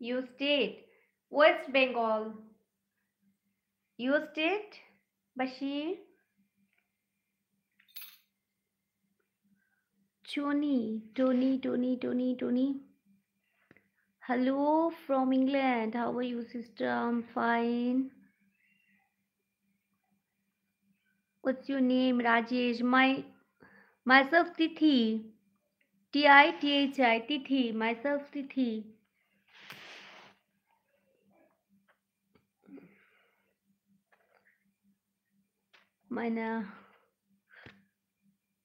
Your state? West Bengal. Your state? Bashir? Tony. Hello from England. How are you, sister? I'm fine. What's your name? Rajesh. Myself Tithi. Tithi. Tithi. Myself Tithi. Meine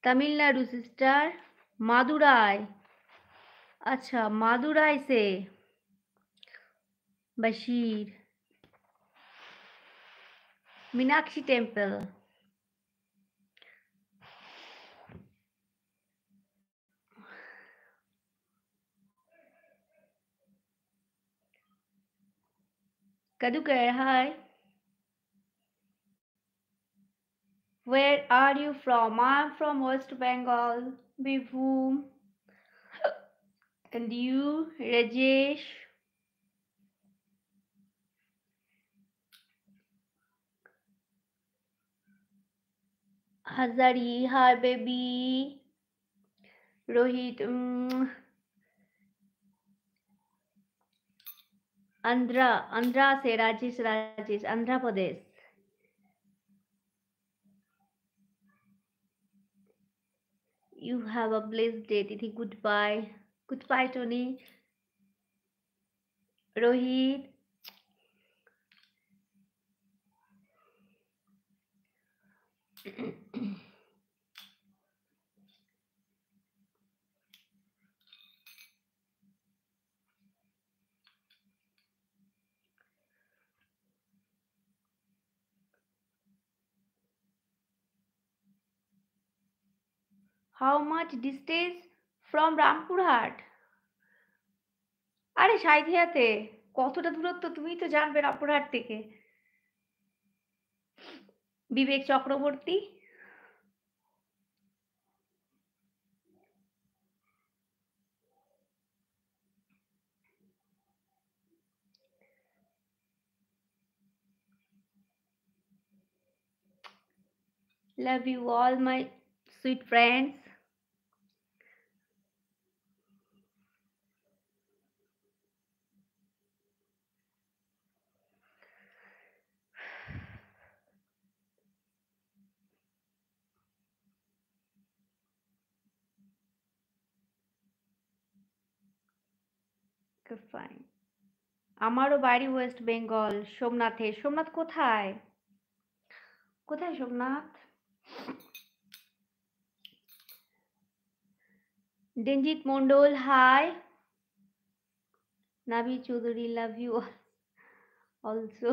Tamil Nadu sister. Madurai. अच्छा मादुराई से Bashir Meenakshi temple Kadukar, hi. Where are you from? I'm from West Bengal, Bibhum. And you, Rajesh? Hazari, hi baby. Rohit, Andhra से Rajesh, Andhra Pradesh. You have a blessed day, Tithi. Goodbye. Goodbye, Tony. Rohit. How much distance from Rampurhat? আরে সাঁইথিয়াতে কতটা দূরত্ব তুমি তো জানবে রামপুরহাট থেকে বিবেক Chakraborty love you all my sweet friends fine আমারও বাড়ি ওয়েস্ট বেঙ্গল সোমনাথে সোমনাথ কোথায় কোথায় Somnath Denjit Mondol hi Nabi Choudhury love you all also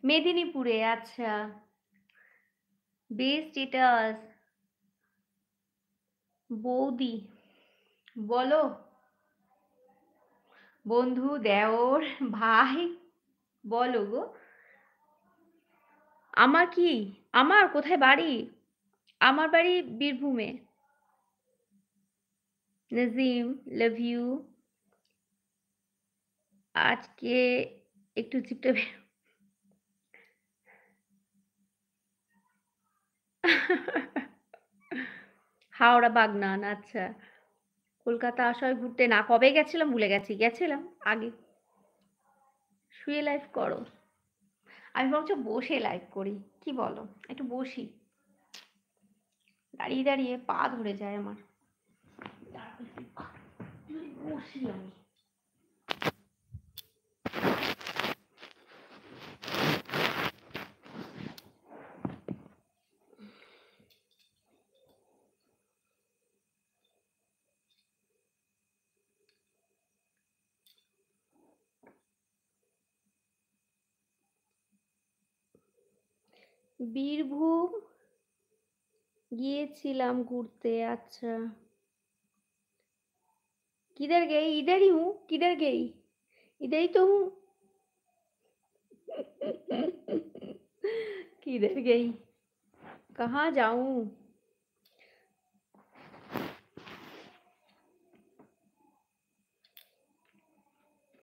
মেদিনীপুরে আচ্ছা বেস্ট স্ট্যাটাস বৌদি বলো বন্ধু দেওর ভাই বলো গো আমার কি আমার কোথায় বাড়ি আমার বাড়ি বীরভূমে নাজিম লাভ ইউ আজকে একটু চিপটা হাওড়া বাগনান আচ্ছা কলকাতা আসায় ঘুরতে না কবে গেছিলাম ভুলে গেছিলাম আগে শুয়ে লাইভ করো আমি ভাবছি বসে লাইভ করি কি বলো একটু বসি দাঁড়িয়ে দাঁড়িয়ে পা ধরে যায় আমার বসি আমি বীরভূম গিয়েছিলাম ঘুরতে আচ্ছা किधर गई इधर ही हूँ किधर गई इधर ही तो हूँ किधर गई कहाँ जाऊँ